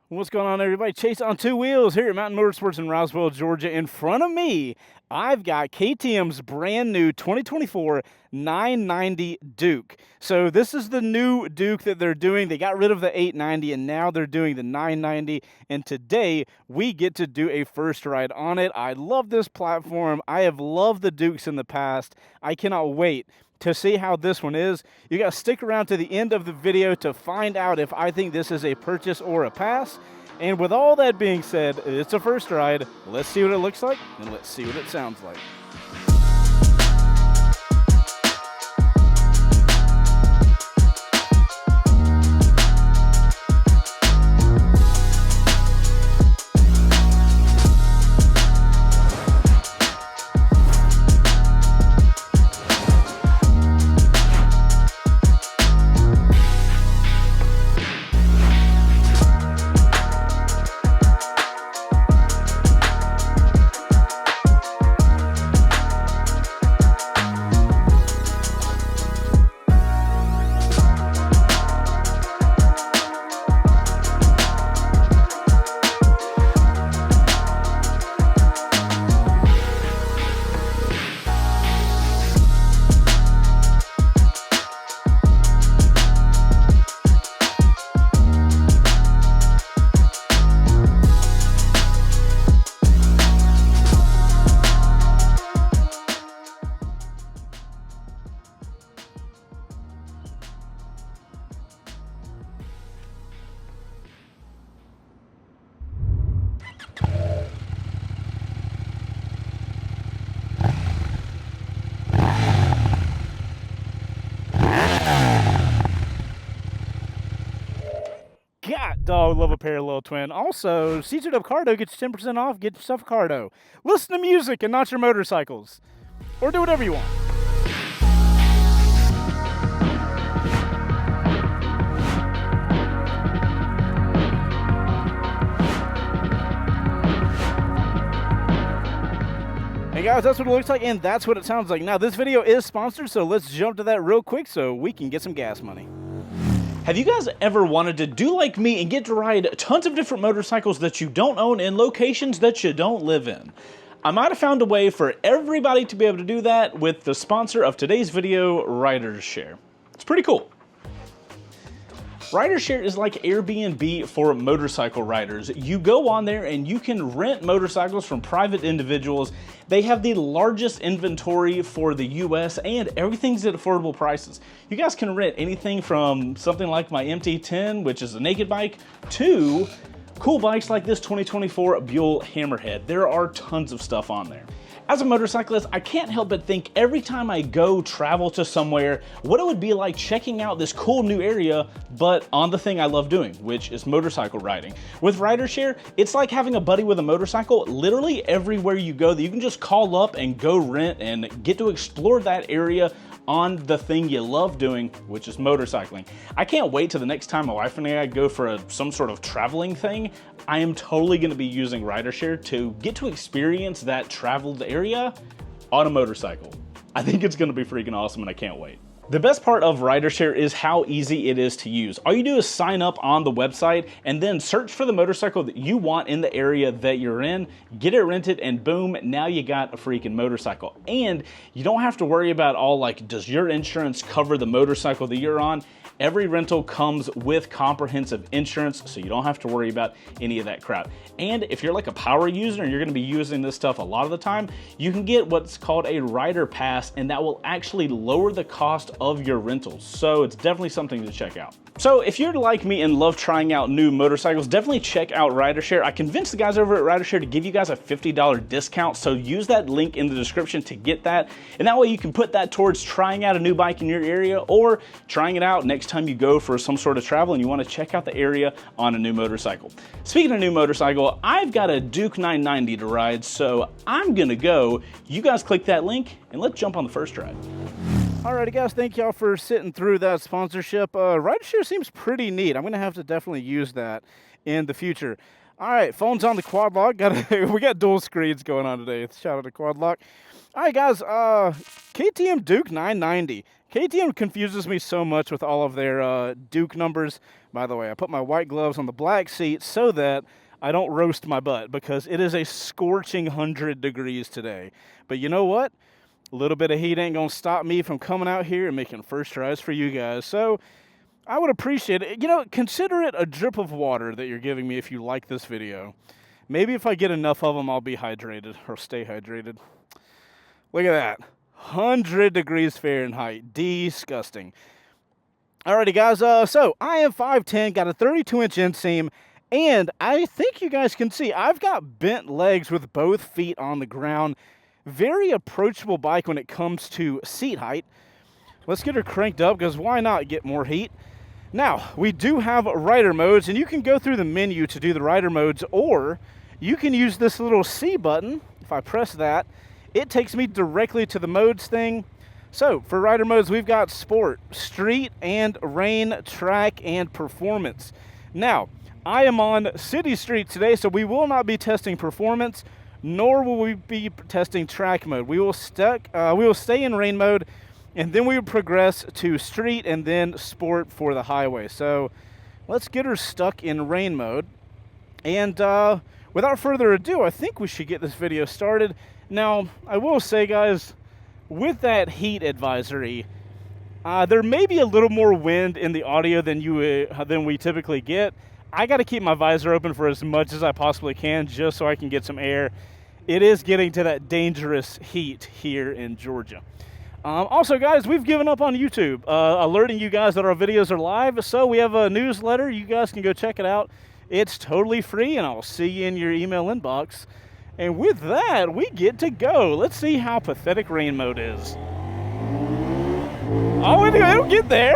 What's going on, everybody? Chase on Two Wheels here at Mountain Motorsports in Roswell, Georgia. In front of me, I've got KTM's brand new 2024 990 Duke. So this is the new Duke that they're doing. They got rid of the 890 and now they're doing the 990. And today we get to do a first ride on it. I love this platform. I have loved the Dukes in the past. I cannot wait to see how this one is. You got to stick around to the end of the video to find out if I think this is a purchase or a pass. And with all that being said, it's a first ride. Let's see what it looks like, and let's see what it sounds like. God, dog, love a parallel twin. Also, C2 Cardo gets 10% off. Get yourself a Cardo. Listen to music and not your motorcycles. Or do whatever you want. Hey guys, that's what it looks like and that's what it sounds like. Now, this video is sponsored, so let's jump to that real quick so we can get some gas money. Have you guys ever wanted to do like me and get to ride tons of different motorcycles that you don't own in locations that you don't live in? I might have found a way for everybody to be able to do that with the sponsor of today's video, RiderShare. It's pretty cool. RiderShare is like Airbnb for motorcycle riders. You go on there and you can rent motorcycles from private individuals. They have the largest inventory for the US and everything's at affordable prices. You guys can rent anything from something like my MT-10, which is a naked bike, to cool bikes like this 2024 Buell Hammerhead. There are tons of stuff on there. As a motorcyclist, I can't help but think every time I go travel to somewhere, what it would be like checking out this cool new area, but on the thing I love doing, which is motorcycle riding. With RiderShare, it's like having a buddy with a motorcycle. Literally everywhere you go, that you can just call up and go rent and get to explore that area on the thing you love doing, which is motorcycling. I can't wait till the next time my wife and I go for some sort of traveling thing. I am totally gonna be using RiderShare to get to experience that traveled area on a motorcycle. I think it's gonna be freaking awesome and I can't wait. The best part of RiderShare is how easy it is to use. All you do is sign up on the website and then search for the motorcycle that you want in the area that you're in, get it rented, and boom, now you got a freaking motorcycle. And you don't have to worry about all like, does your insurance cover the motorcycle that you're on? Every rental comes with comprehensive insurance, so you don't have to worry about any of that crap. And if you're like a power user and you're gonna be using this stuff a lot of the time, you can get what's called a rider pass, and that will actually lower the cost of your rentals. So it's definitely something to check out. So if you're like me and love trying out new motorcycles, definitely check out RiderShare. I convinced the guys over at RiderShare to give you guys a $50 discount, so use that link in the description to get that. And that way you can put that towards trying out a new bike in your area or trying it out next time you go for some sort of travel and you want to check out the area on a new motorcycle. Speaking of new motorcycle, I've got a Duke 990 to ride, so I'm gonna go. You guys click that link and let's jump on the first ride. Alrighty guys, thank y'all for sitting through that sponsorship. RiderShare seems pretty neat. I'm gonna have to definitely use that in the future. All right, phone's on the quad lock. We got dual screens going on today. Shout out to quad lock. All right, guys. KTM Duke 990. KTM confuses me so much with all of their Duke numbers. By the way, I put my white gloves on the black seat so that I don't roast my butt, because it is a scorching 100 degrees today. But you know what? A little bit of heat ain't gonna stop me from coming out here and making first tries for you guys. So I would appreciate it. You know, consider it a drip of water that you're giving me if you like this video. Maybe if I get enough of them, I'll be hydrated, or stay hydrated. Look at that. 100 degrees Fahrenheit. Disgusting. Alrighty, guys. So I am 5'10", got a 32-inch inseam, and I think you guys can see I've got bent legs with both feet on the ground. Very approachable bike when it comes to seat height. Let's get her cranked up, because why not get more heat? Now, we do have rider modes, and you can go through the menu to do the rider modes, or you can use this little C button. If I press that, it takes me directly to the modes thing. So, for rider modes, we've got Sport, Street, and Rain, Track, and Performance. Now, I am on City Street today, so we will not be testing Performance, nor will we be testing Track mode. We will stay in Rain mode, and then we would progress to Street and then Sport for the highway. So let's get her stuck in Rain mode. And without further ado, I think we should get this video started. Now, I will say, guys, with that heat advisory, there may be a little more wind in the audio than we typically get. I got to keep my visor open for as much as I possibly can, just so I can get some air. It is getting to that dangerous heat here in Georgia. Also, guys, we've given up on YouTube, alerting you guys that our videos are live. So we have a newsletter. You guys can go check it out. It's totally free, and I'll see you in your email inbox. And with that, we get to go. Let's see how pathetic rain mode is. Oh, it'll get there.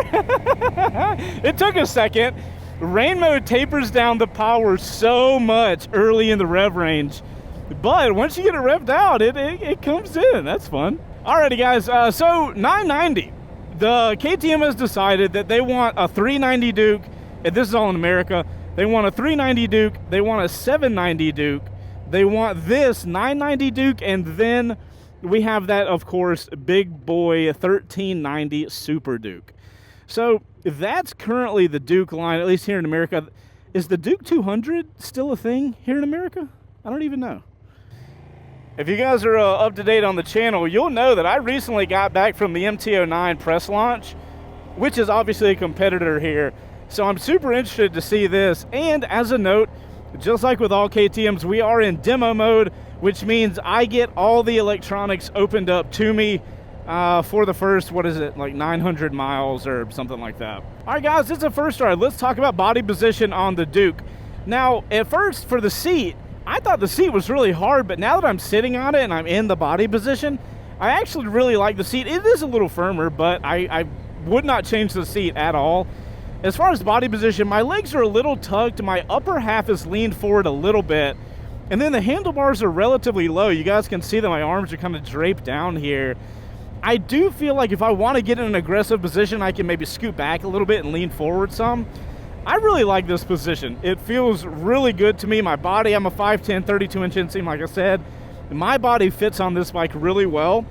It took a second. Rain mode tapers down the power so much early in the rev range. But once you get it revved out, it comes in. That's fun. Alrighty, guys, so 990. The KTM has decided that they want a 390 Duke, and this is all in America. They want a 390 Duke, they want a 790 Duke, they want this 990 Duke, and then we have that, of course, big boy 1390 Super Duke. So that's currently the Duke line, at least here in America. Is the Duke 200 still a thing here in America? I don't even know. If you guys are up to date on the channel, you'll know that I recently got back from the MT-09 press launch, which is obviously a competitor here. So I'm super interested to see this. And as a note, just like with all KTMs, we are in demo mode, which means I get all the electronics opened up to me for the first, like 900 miles or something like that. All right, guys, it's a first ride. Let's talk about body position on the Duke. Now, at first, for the seat, I thought the seat was really hard, but now that I'm sitting on it and I'm in the body position, I actually really like the seat. It is a little firmer, but I would not change the seat at all. As far as body position, my legs are a little tucked. My upper half is leaned forward a little bit. And then the handlebars are relatively low. You guys can see that my arms are kind of draped down here. I do feel like if I want to get in an aggressive position, I can maybe scoot back a little bit and lean forward some. I really like this position. It feels really good to me. My body, I'm a 5'10", 32-inch inseam, like I said. My body fits on this bike really well.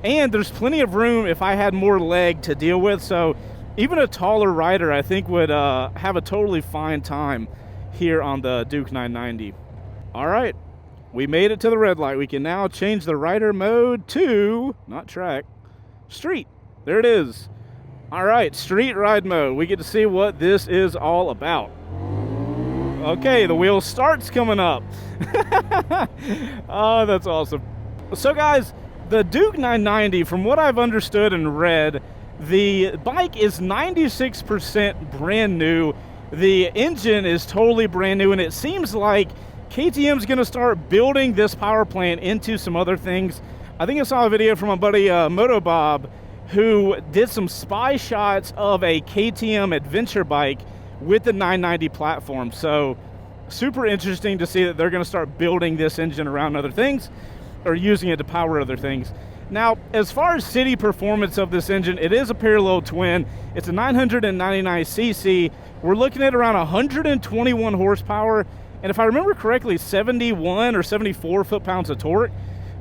And there's plenty of room if I had more leg to deal with. So even a taller rider, I think, would have a totally fine time here on the Duke 990. All right, we made it to the red light. We can now change the rider mode to, not track, street. There it is. All right, street ride mode. We get to see what this is all about. Okay, the wheel starts coming up. Oh, that's awesome. So guys, the Duke 990, from what I've understood and read, the bike is 96% brand new. The engine is totally brand new, and it seems like KTM's gonna start building this power plant into some other things. I think I saw a video from my buddy Moto Bob, who did some spy shots of a KTM adventure bike with the 990 platform. So super interesting to see that they're gonna start building this engine around other things, or using it to power other things. Now, as far as city performance of this engine, it is a parallel twin. It's a 999cc. We're looking at around 121 horsepower and if I remember correctly, 71 or 74 foot-pounds of torque.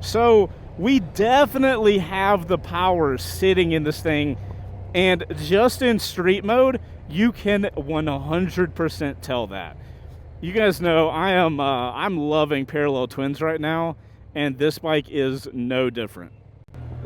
So we definitely have the power sitting in this thing, and just in street mode, you can 100% tell that. You guys know I'm loving parallel twins right now, and this bike is no different.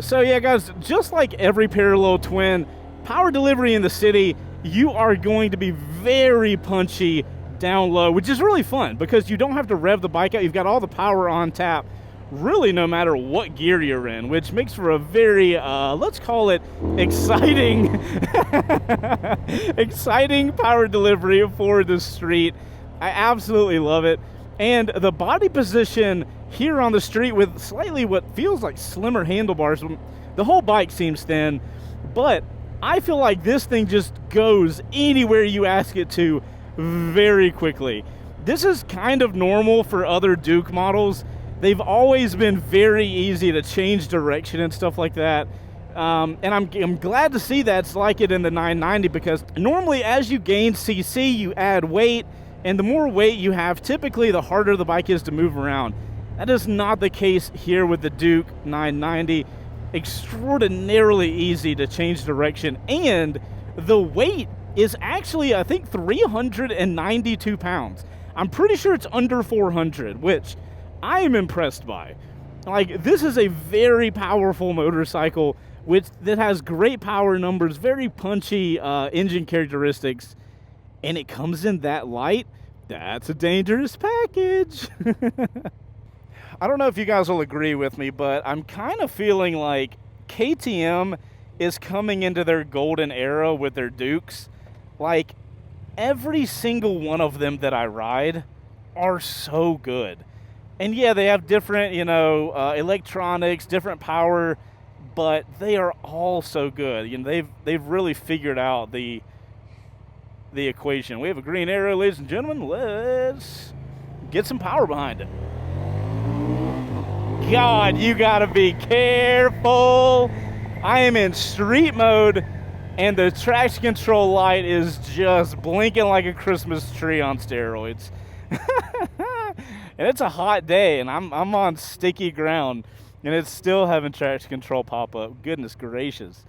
So yeah, guys, just like every parallel twin, power delivery in the city, you are going to be very punchy down low, which is really fun because you don't have to rev the bike out. You've got all the power on tap, really no matter what gear you're in, which makes for a very, let's call it exciting, exciting power delivery for the street. I absolutely love it. And the body position here on the street with slightly what feels like slimmer handlebars. The whole bike seems thin, but I feel like this thing just goes anywhere you ask it to very quickly. This is kind of normal for other Duke models. They've always been very easy to change direction and stuff like that. And I'm glad to see that's like it in the 990, because normally as you gain CC, you add weight, and the more weight you have, typically the harder the bike is to move around. That is not the case here with the Duke 990. Extraordinarily easy to change direction, and the weight is actually, I think, 392 pounds. I'm pretty sure it's under 400, which I am impressed by. Like, this is a very powerful motorcycle that has great power numbers, very punchy engine characteristics, and it comes in that light. That's a dangerous package. I don't know if you guys will agree with me, but I'm kind of feeling like KTM is coming into their golden era with their Dukes. Like, every single one of them that I ride are so good. And yeah, they have different, electronics, different power, but they are all so good. They've really figured out the equation. We have a green arrow, ladies and gentlemen. Let's get some power behind it. God, you gotta be careful. I am in street mode, and the traction control light is just blinking like a Christmas tree on steroids. And it's a hot day, and I'm on sticky ground, and it's still having traction control pop up. Goodness gracious.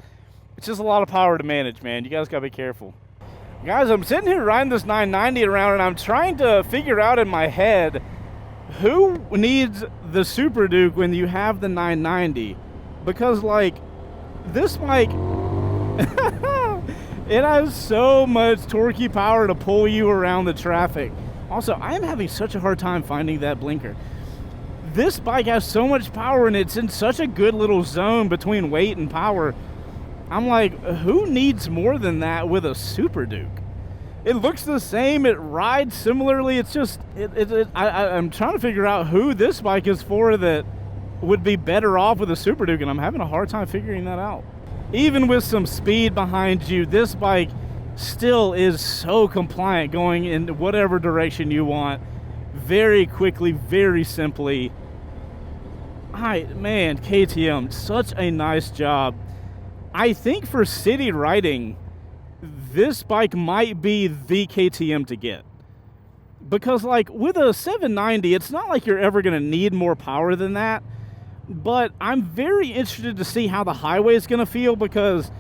It's just a lot of power to manage, man. You guys gotta be careful. Guys, I'm sitting here riding this 990 around, and I'm trying to figure out in my head, who needs the Super Duke when you have the 990? Because, like, this bike, it has so much torquey power to pull you around the traffic. Also, I am having such a hard time finding that blinker. This bike has so much power, and it's in such a good little zone between weight and power. I'm like, who needs more than that with a Super Duke? It looks the same, it rides similarly. It's just, I'm trying to figure out who this bike is for that would be better off with a Super Duke, and I'm having a hard time figuring that out. Even with some speed behind you, this bike still is so compliant, going in whatever direction you want, very quickly, very simply. Man, KTM, such a nice job. I think for city riding, this bike might be the KTM to get. Because, like, with a 790, it's not like you're ever going to need more power than that. But I'm very interested to see how the highway is going to feel, because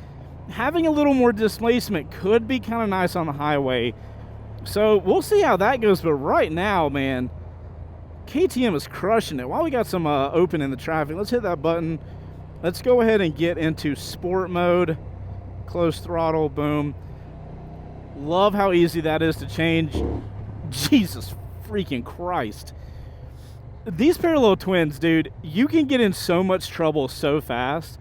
having a little more displacement could be kind of nice on the highway. So we'll see how that goes. But right now, man, KTM is crushing it. While we got some open in the traffic, let's hit that button. Let's go ahead and get into sport mode. Close throttle, boom. Love how easy that is to change. Jesus freaking Christ. These parallel twins, dude, you can get in so much trouble so fast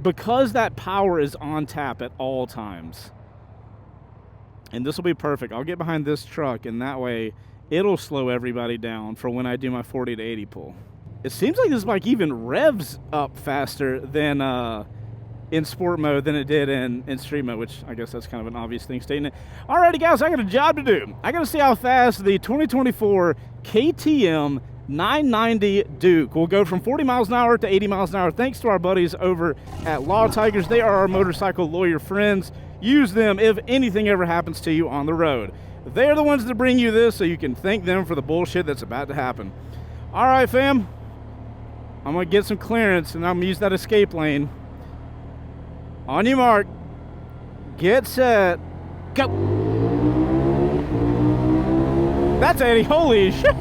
because that power is on tap at all times. And this will be perfect. I'll get behind this truck, and that way it'll slow everybody down for when I do my 40 to 80 pull. It seems like this bike even revs up faster than in sport mode than it did in street mode, which I guess that's kind of an obvious thing stating it. Alrighty, guys, I got a job to do. I got to see how fast the 2024 KTM 990 Duke will go from 40 miles an hour to 80 miles an hour, thanks to our buddies over at Law Tigers. They are our motorcycle lawyer friends. Use them if anything ever happens to you on the road. They're the ones that bring you this, so you can thank them for the bullshit that's about to happen. All right, fam. I'm going to get some clearance, and I'm going to use that escape lane. On your mark. Get set. Go. That's Eddie. Holy shit.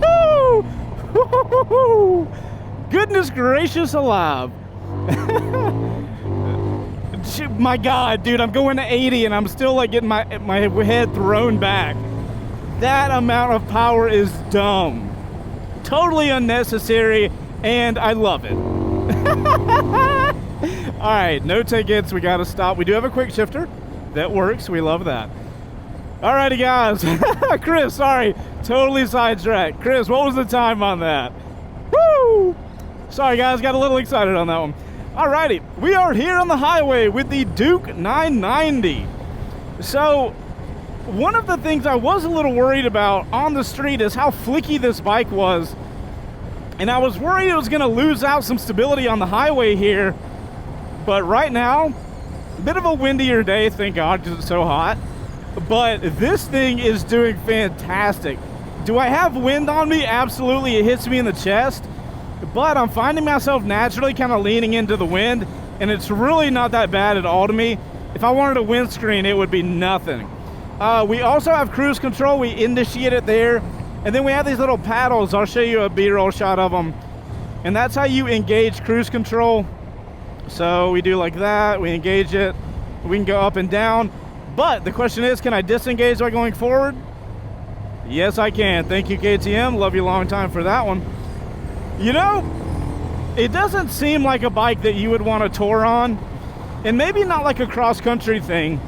Goodness gracious alive. My God, dude, I'm going to 80 and I'm still like getting my head thrown back. That amount of power is dumb. Totally unnecessary, and I love it. All right, no tickets. We got to stop. We do have a quick shifter. That works. We love that. All righty, guys. Chris, sorry. Totally sidetracked. Chris, what was the time on that? Woo! Sorry, guys. Got a little excited on that one. All righty. We are here on the highway with the Duke 990. So, one of the things I was a little worried about on the street is how flicky this bike was. And I was worried it was going to lose out some stability on the highway here. But right now, a bit of a windier day, thank God, because it's so hot. But this thing is doing fantastic. Do I have wind on me? Absolutely. It hits me in the chest. But I'm finding myself naturally kind of leaning into the wind, and it's really not that bad at all to me. If I wanted a windscreen, it would be nothing. We also have cruise control. We initiate it there. And then we have these little paddles. I'll show you a B-roll shot of them. And that's how you engage cruise control. So we do like that. We engage it. We can go up and down. But the question is, can I disengage by going forward? Yes, I can. Thank you, KTM. Love you long time for that one. You know, it doesn't seem like a bike that you would want to tour on. And maybe not like a cross-country thing.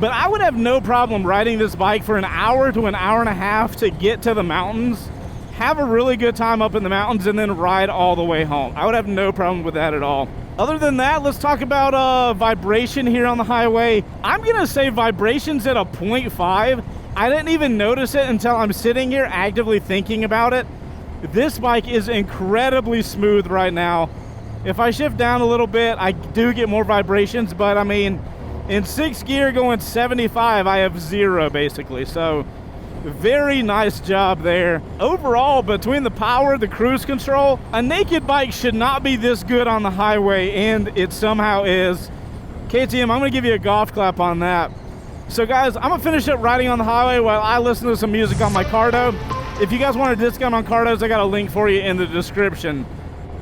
But I would have no problem riding this bike for an hour to an hour and a half to get to the mountains, have a really good time up in the mountains, and then ride all the way home. I would have no problem with that at all. Other than that, let's talk about vibration here on the highway. I'm gonna say vibration's at a 0.5. I didn't even notice it until I'm sitting here actively thinking about it. This bike is incredibly smooth right now. If I shift down a little bit, I do get more vibrations, but I mean, in 6th gear going 75, I have 0 basically. So very nice job there. Overall, between the power, the cruise control, a naked bike should not be this good on the highway, and it somehow is. KTM, I'm gonna give you a golf clap on that. So guys, I'm gonna finish up riding on the highway while I listen to some music on my Cardo. If you guys want a discount on Cardos, I got a link for you in the description.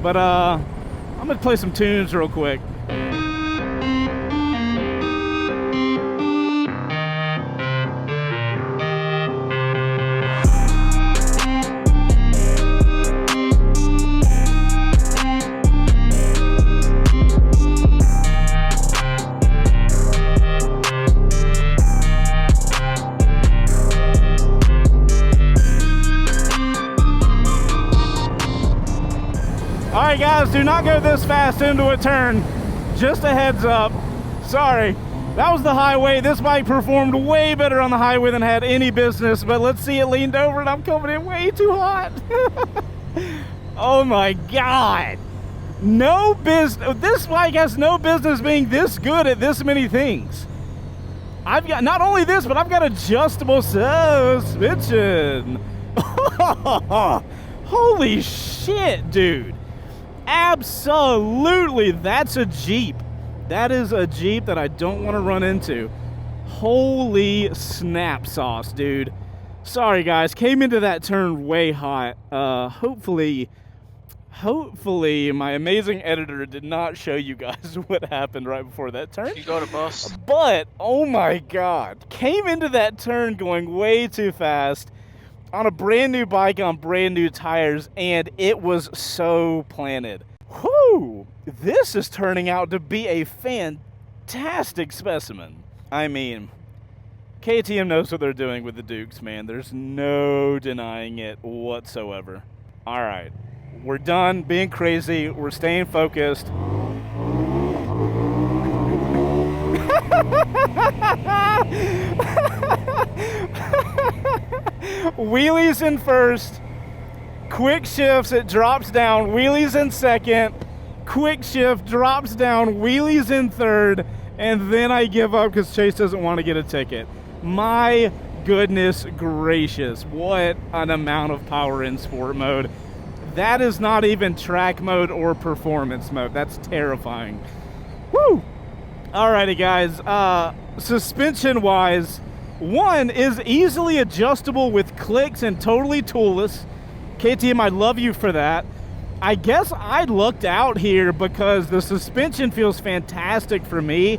But I'm gonna play some tunes real quick. All right, guys, do not go this fast into a turn. Just a heads up. Sorry. That was the highway. This bike performed way better on the highway than had any business, but let's see, it leaned over and I'm coming in way too hot. Oh my God. No business. This bike has no business being this good at this many things. I've got not only this, but I've got adjustable suspension. Holy shit, dude. Absolutely, that's a Jeep. That is a Jeep that I don't want to run into. Holy snap sauce, dude. Sorry, guys. Came into that turn way hot. Hopefully my amazing editor did not show you guys what happened right before that turn. You got it, boss. But, oh my God. Came into that turn going way too fast on a brand new bike on brand new tires, and it was so planted. Whew! This is turning out to be a fantastic specimen. I mean, KTM knows what they're doing with the Dukes, man. There's no denying it whatsoever. All right, we're done being crazy. We're staying focused. Wheelies in first, quick shifts, it drops down, wheelies in second, quick shift, drops down, wheelies in third, and then I give up because Chase doesn't want to get a ticket. My goodness gracious, what an amount of power in sport mode. That is not even track mode or performance mode. That's terrifying. Woo! Alrighty, guys. Suspension-wise, one is easily adjustable with clicks and totally toolless. KTM, I love you for that. I guess I lucked out here because the suspension feels fantastic for me.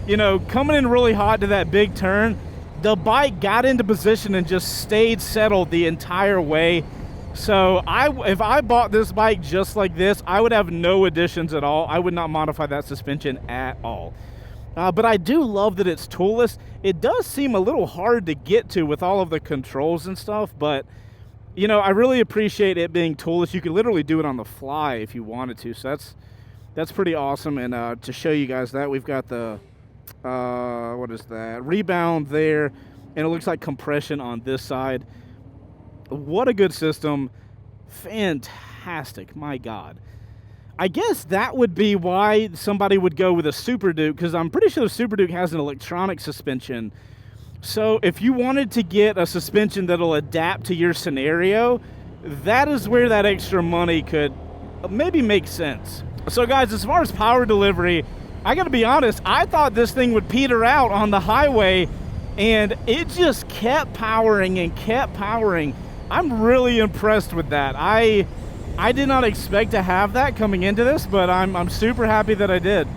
You know, coming in really hot to that big turn, the bike got into position and just stayed settled the entire way. So if I bought this bike just like this, I would have no additions at all. I would not modify that suspension at all. But I do love that it's toolless. It does seem a little hard to get to with all of the controls and stuff, but you know, I really appreciate it being toolless. You could literally do it on the fly if you wanted to. So that's pretty awesome. And to show you guys that, we've got the what is that? Rebound there, and it looks like compression on this side. What a good system. Fantastic. My God. I guess that would be why somebody would go with a Super Duke, because I'm pretty sure the Super Duke has an electronic suspension. So if you wanted to get a suspension that'll adapt to your scenario, that is where that extra money could maybe make sense. So guys, as far as power delivery, I gotta be honest, I thought this thing would peter out on the highway, and it just kept powering and kept powering. I'm really impressed with that. I did not expect to have that coming into this, but I'm super happy that I did.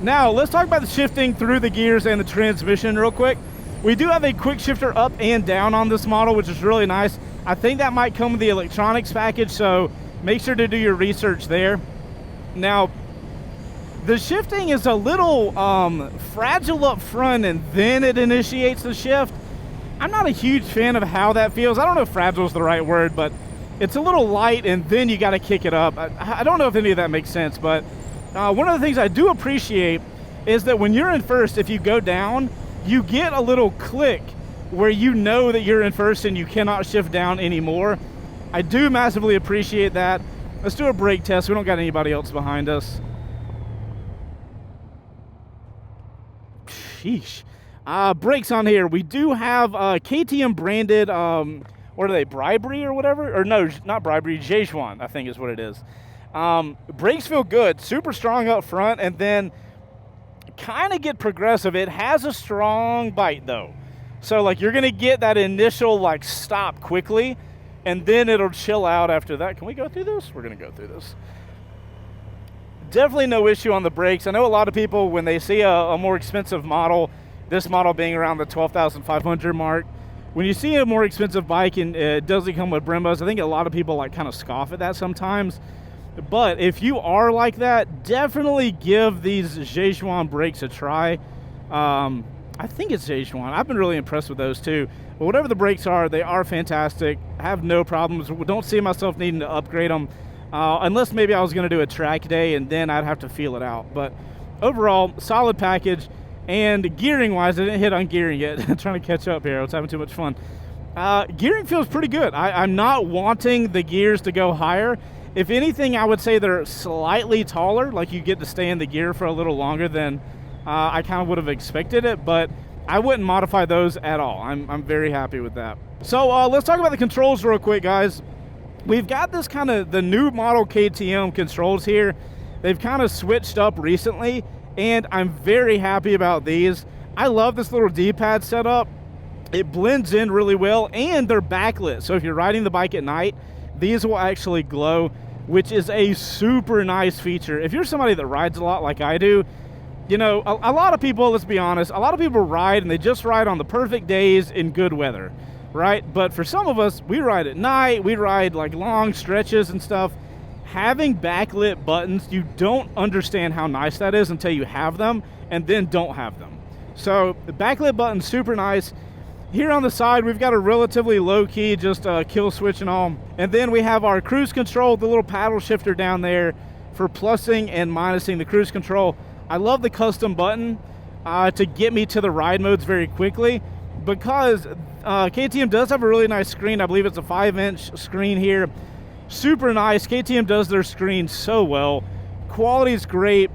Now, let's talk about the shifting through the gears and the transmission real quick. We do have a quick shifter up and down on this model, which is really nice. I think that might come with the electronics package, so make sure to do your research there. Now, the shifting is a little fragile up front, and then it initiates the shift. I'm not a huge fan of how that feels. I don't know if fragile is the right word, but it's a little light, and then you got to kick it up. I don't know if any of that makes sense, but one of the things I do appreciate is that when you're in first, if you go down, you get a little click where you know that you're in first and you cannot shift down anymore. I do massively appreciate that. Let's do a brake test. We don't got anybody else behind us. Sheesh. Brakes on here. We do have KTM branded, what are they, bribery or whatever? Or no, not bribery, Chaseontwowheels, I think is what it is. Brakes feel good, super strong up front, and then kind of get progressive. It has a strong bite though. So like you're gonna get that initial like stop quickly, and then it'll chill out after that. Can we go through this? We're gonna go through this. Definitely no issue on the brakes. I know a lot of people, when they see a more expensive model, this model being around the 12,500 mark, when you see a more expensive bike and it doesn't come with Brembos, I think a lot of people like kind of scoff at that sometimes. But if you are like that, definitely give these Chaseontwowheels brakes a try. I think it's Chaseontwowheels. I've been really impressed with those too. But whatever the brakes are, they are fantastic. I have no problems. Don't see myself needing to upgrade them. Unless maybe I was going to do a track day and then I'd have to feel it out. But overall, solid package. And gearing-wise, I didn't hit on gearing yet. I'm trying to catch up here. I was having too much fun. Gearing feels pretty good. I'm not wanting the gears to go higher. If anything, I would say they're slightly taller, like you get to stay in the gear for a little longer than I kind of would have expected it, but I wouldn't modify those at all. I'm very happy with that. So let's talk about the controls real quick, guys. We've got this kind of the new model KTM controls here. They've kind of switched up recently, and I'm very happy about these. I love this little D-pad setup. It blends in really well, and they're backlit. So if you're riding the bike at night, these will actually glow, which is a super nice feature. If you're somebody that rides a lot like I do, you know, a lot of people, let's be honest, a lot of people ride and they just ride on the perfect days in good weather, right? But for some of us, we ride at night, we ride like long stretches and stuff. Having backlit buttons, you don't understand how nice that is until you have them and then don't have them. So the backlit button's super nice. Here on the side, we've got a relatively low-key, just kill switch and all. And then we have our cruise control, the little paddle shifter down there for plussing and minusing the cruise control. I love the custom button to get me to the ride modes very quickly, because KTM does have a really nice screen. I believe it's a 5-inch screen here. Super nice. KTM does their screen so well. Quality's great.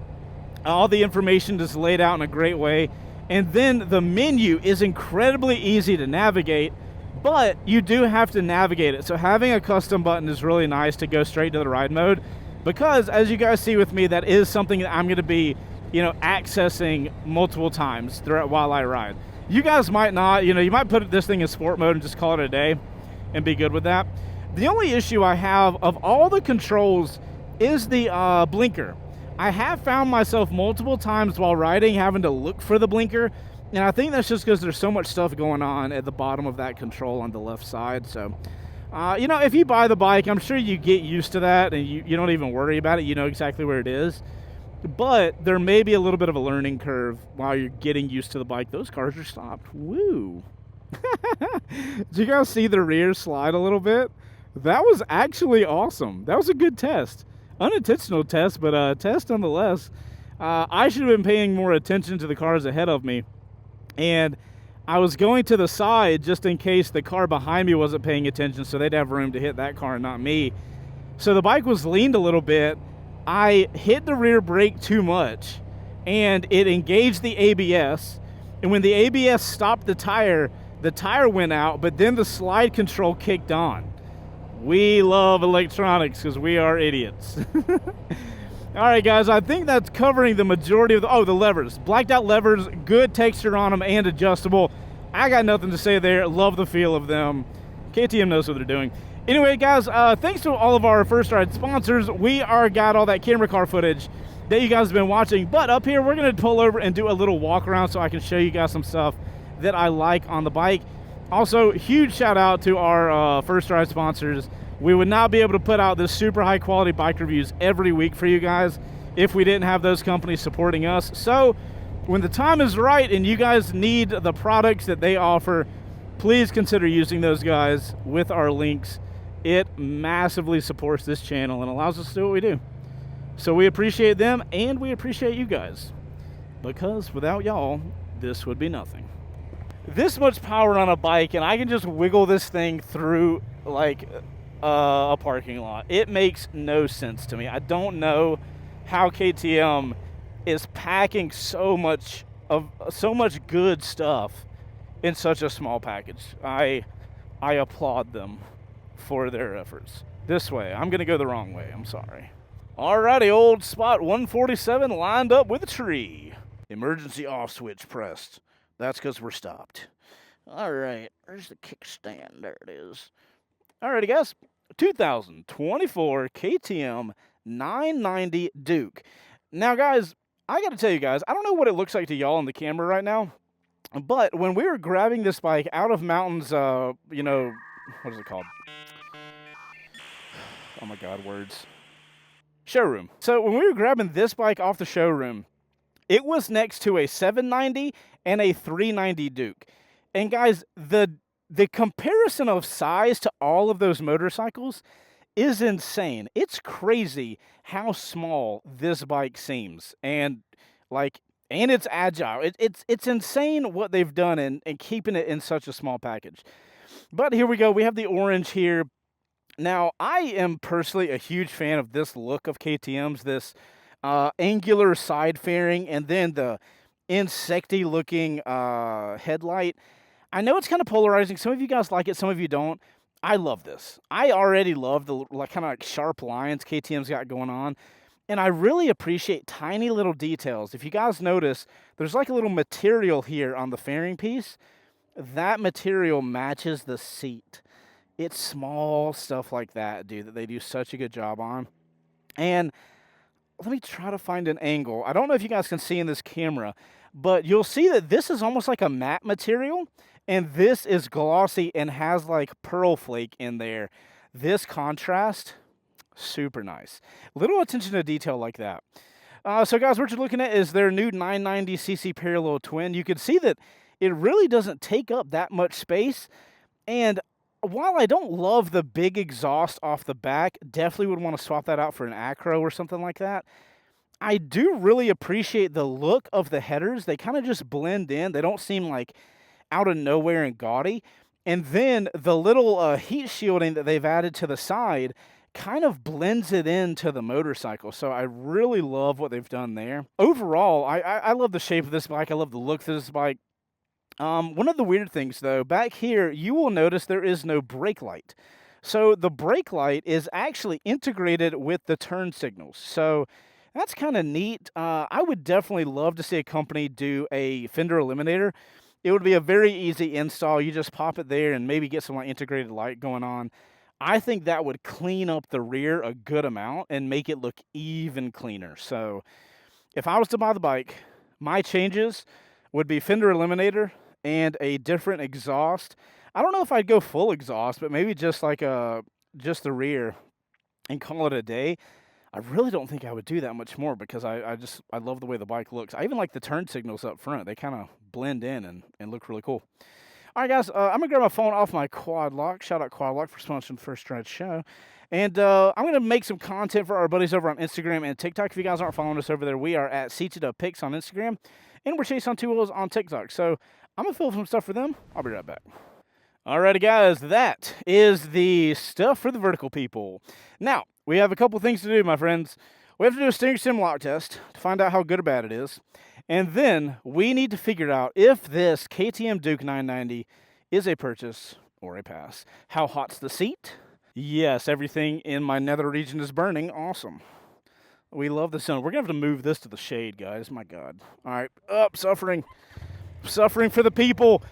All the information is laid out in a great way. And then the menu is incredibly easy to navigate, but you do have to navigate it. So having a custom button is really nice to go straight to the ride mode, because as you guys see with me, that is something that I'm going to be, accessing multiple times throughout while I ride. You guys might not, you might put this thing in sport mode and just call it a day and be good with that. The only issue I have of all the controls is the blinker. I have found myself multiple times while riding having to look for the blinker, and I think that's just because there's so much stuff going on at the bottom of that control on the left side. So, if you buy the bike, I'm sure you get used to that, and you don't even worry about it. You know exactly where it is. But there may be a little bit of a learning curve while you're getting used to the bike. Those cars are stopped. Woo! Did you guys see the rear slide a little bit? That was actually awesome. That was a good test. Unintentional test, but a test nonetheless. I should have been paying more attention to the cars ahead of me. And I was going to the side just in case the car behind me wasn't paying attention, so they'd have room to hit that car and not me. So the bike was leaned a little bit. I hit the rear brake too much, and it engaged the ABS. And when the ABS stopped the tire went out, but then the slide control kicked on. We love electronics because we are idiots. All right, guys, I think that's covering the majority of the levers. Blacked out levers, good texture on them and adjustable. I got nothing to say there. Love the feel of them. KTM knows what they're doing. Anyway, guys, thanks to all of our First Ride sponsors. We got all that camera car footage that you guys have been watching. But up here, we're going to pull over and do a little walk around so I can show you guys some stuff that I like on the bike. Also, huge shout out to our First Ride sponsors. We would not be able to put out this super high quality bike reviews every week for you guys if we didn't have those companies supporting us. So when the time is right and you guys need the products that they offer, please consider using those guys with our links. It massively supports this channel and allows us to do what we do. So we appreciate them and we appreciate you guys, because without y'all, this would be nothing. This much power on a bike and I can just wiggle this thing through like a parking lot. It makes no sense to me. I don't know how KTM is packing so much good stuff in such a small package. I applaud them for their efforts. This way. I'm gonna go the wrong way. I'm sorry. Alrighty, old spot 147 lined up with a tree. Emergency off switch pressed. That's because we're stopped. Alright, there's the kickstand. There it is. Alrighty, guys. 2024 KTM 990 Duke. Now, guys, I got to tell you guys, I don't know what it looks like to y'all on the camera right now, but when we were grabbing this bike out of Mountain's, what is it called? Oh my God, words. Showroom. So when we were grabbing this bike off the showroom, it was next to a 790 and a 390 Duke. And guys, the comparison of size to all of those motorcycles is insane. It's crazy how small this bike seems, and it's agile. It's insane what they've done in keeping it in such a small package. But here we go. We have the orange here. Now, I am personally a huge fan of this look of KTM's, this angular side fairing, and then the insecty looking headlight. I know it's kind of polarizing. Some of you guys like it, some of you don't. I love this. I already love the kind of sharp lines KTM's got going on. And I really appreciate tiny little details. If you guys notice, there's like a little material here on the fairing piece. That material matches the seat. It's small stuff like that, dude, that they do such a good job on. And let me try to find an angle. I don't know if you guys can see in this camera, but you'll see that this is almost like a matte material. And this is glossy and has like pearl flake in there. This contrast, super nice. Little attention to detail like that. So guys, what you're looking at is their new 990cc parallel twin. You can see that it really doesn't take up that much space. And while I don't love the big exhaust off the back, definitely would want to swap that out for an Acro or something like that. I do really appreciate the look of the headers. They kind of just blend in. They don't seem like out of nowhere and gaudy. And then the little heat shielding that they've added to the side kind of blends it into the motorcycle. So I really love what they've done there. Overall, I love the shape of this bike. I love the look of this bike. One of the weird things, though, back here, you will notice there is no brake light. So the brake light is actually integrated with the turn signals. So that's kind of neat. I would definitely love to see a company do a fender eliminator. It would be a very easy install. You just pop it there and maybe get some like integrated light going on. I think that would clean up the rear a good amount and make it look even cleaner. So if I was to buy the bike, my changes would be fender eliminator and a different exhaust. I don't know if I'd go full exhaust, but maybe just like just the rear and call it a day. I really don't think I would do that much more because I love the way the bike looks. I even like the turn signals up front. They kind of blend in and look really cool. All right, guys, I'm going to grab my phone off my Quad Lock. Shout out Quad Lock for sponsoring the First Stretch show. And I'm going to make some content for our buddies over on Instagram and TikTok. If you guys aren't following us over there, we are at CTWPics on Instagram, and we're Chaseontwowheels on TikTok. So I'm going to fill some stuff for them. I'll be right back. Alrighty, guys, that is the stuff for the vertical people. Now, we have a couple things to do, my friends. We have to do a steering stem lock test to find out how good or bad it is. And then we need to figure out if this KTM Duke 990 is a purchase or a pass. How hot's the seat? Yes, everything in my nether region is burning. Awesome. We love the sun. We're going to have to move this to the shade, guys. My God. All right. Up, suffering. Suffering for the people.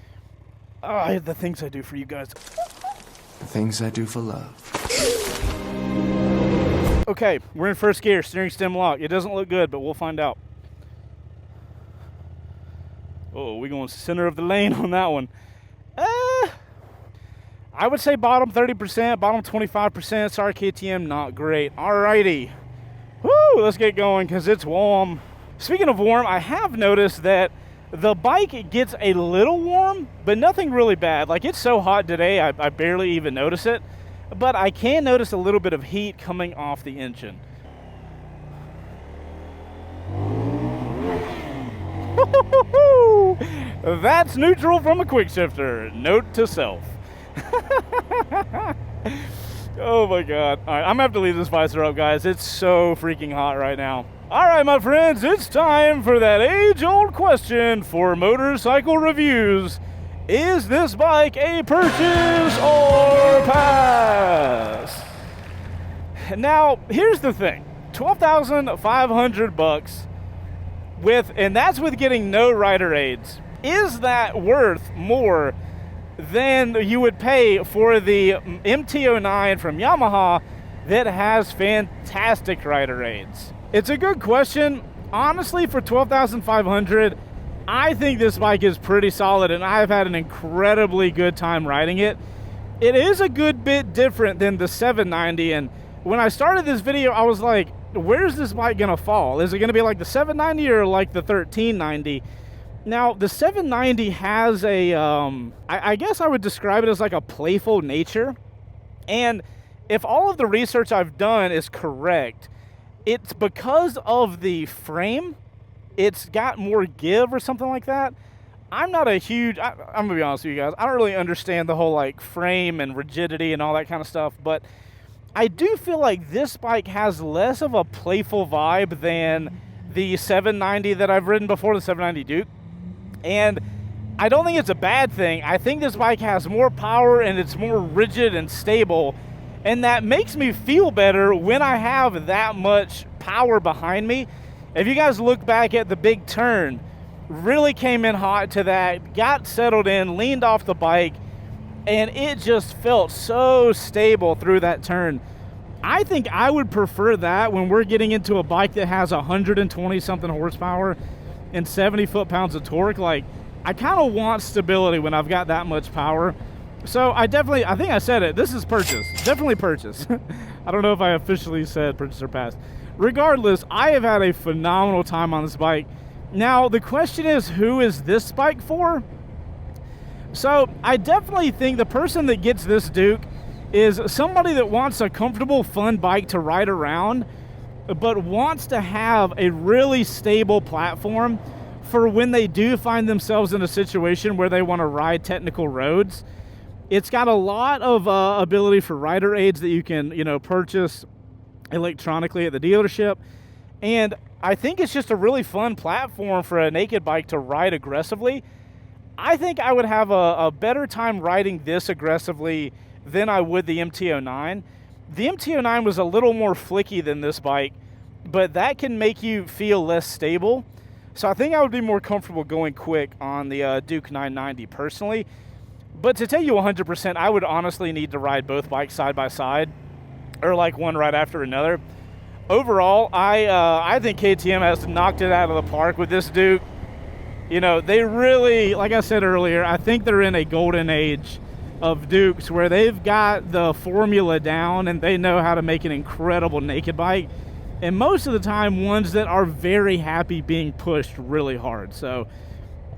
Oh, the things I do for you guys. The things I do for love. Okay, we're in first gear, steering stem lock. It doesn't look good, but we'll find out. Oh, we're going center of the lane on that one. I would say bottom 30%, bottom 25%. Sorry, KTM, not great. Alrighty. Woo, let's get going because it's warm. Speaking of warm, I have noticed that the bike gets a little warm, but nothing really bad. Like, it's so hot today, I barely even notice it. But I can notice a little bit of heat coming off the engine. That's neutral from a quick shifter. Note to self. Oh my God. All right, I'm gonna have to leave this visor up, guys. It's so freaking hot right now. All right, my friends, it's time for that age-old question for motorcycle reviews. Is this bike a purchase or pass? Now, here's the thing. $12,500 and that's with getting no rider aids. Is that worth more than you would pay for the MT-09 from Yamaha that has fantastic rider aids? It's a good question. Honestly, for $12,500, I think this bike is pretty solid, and I've had an incredibly good time riding it. It is a good bit different than the 790, and when I started this video, I was like, where's this bike gonna fall? Is it gonna be like the 790 or like the 1390? Now, the 790 has a, I guess I would describe it as like a playful nature, and if all of the research I've done is correct, it's because of the frame. It's got more give or something like that. I'm not a huge, I'm gonna be honest with you guys, I don't really understand the whole like frame and rigidity and all that kind of stuff, but I do feel like this bike has less of a playful vibe than the 790 that I've ridden before, the 790 Duke. And I don't think it's a bad thing. I think this bike has more power and it's more rigid and stable, and that makes me feel better when I have that much power behind me. If you guys look back at the big turn, really came in hot to that, got settled in, leaned off the bike, and it just felt so stable through that turn. I think I would prefer that when we're getting into a bike that has 120 something horsepower and 70 foot-pounds of torque. Like, I kind of want stability when I've got that much power. So I think I said it. This is purchase. Definitely purchase. I don't know if I officially said purchase or pass. Regardless, I have had a phenomenal time on this bike. Now, the question is, who is this bike for? So I definitely think the person that gets this Duke is somebody that wants a comfortable, fun bike to ride around, but wants to have a really stable platform for when they do find themselves in a situation where they want to ride technical roads. It's got a lot of ability for rider aids that you can, you know, purchase electronically at the dealership. And I think it's just a really fun platform for a naked bike to ride aggressively. I think I would have a better time riding this aggressively than I would the MT-09. The MT-09 was a little more flicky than this bike, but that can make you feel less stable. So I think I would be more comfortable going quick on the Duke 990 personally. But to tell you 100%, I would honestly need to ride both bikes side by side, or like one right after another. Overall, I think KTM has knocked it out of the park with this Duke. You know, they really, like I said earlier, I think they're in a golden age of Dukes where they've got the formula down and they know how to make an incredible naked bike. And most of the time, ones that are very happy being pushed really hard. So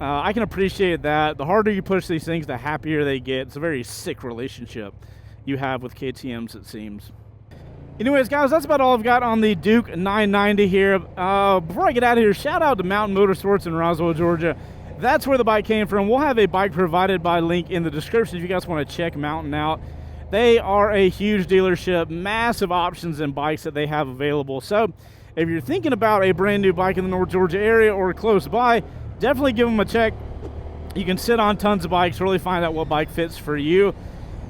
I can appreciate that. The harder you push these things, the happier they get. It's a very sick relationship you have with KTMs, it seems. Anyways, guys, that's about all I've got on the Duke 990 here. Before I get out of here, shout out to Mountain Motorsports in Roswell, Georgia. That's where the bike came from. We'll have a bike provided by link in the description if you guys want to check Mountain out. They are a huge dealership, massive options in bikes that they have available. So if you're thinking about a brand new bike in the North Georgia area or close by, definitely give them a check. You can sit on tons of bikes, really find out what bike fits for you.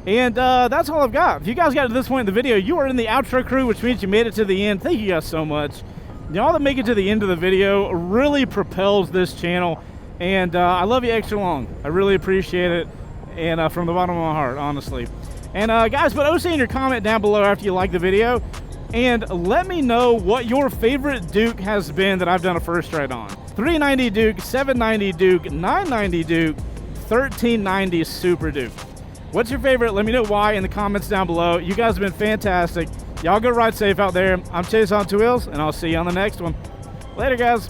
And that's all I've got. If you guys got to this point in the video, you are in the outro crew, which means you made it to the end. Thank you guys so much. Y'all that make it to the end of the video really propels this channel. And I love you extra long. I really appreciate it. And from the bottom of my heart, honestly. And guys, put OC in your comment down below after you like the video. And let me know what your favorite Duke has been that I've done a first ride on. 390 Duke, 790 Duke, 990 Duke, 1390 Super Duke. What's your favorite? Let me know why in the comments down below. You guys have been fantastic. Y'all go ride safe out there. I'm Chaseontwowheels, and I'll see you on the next one. Later, guys.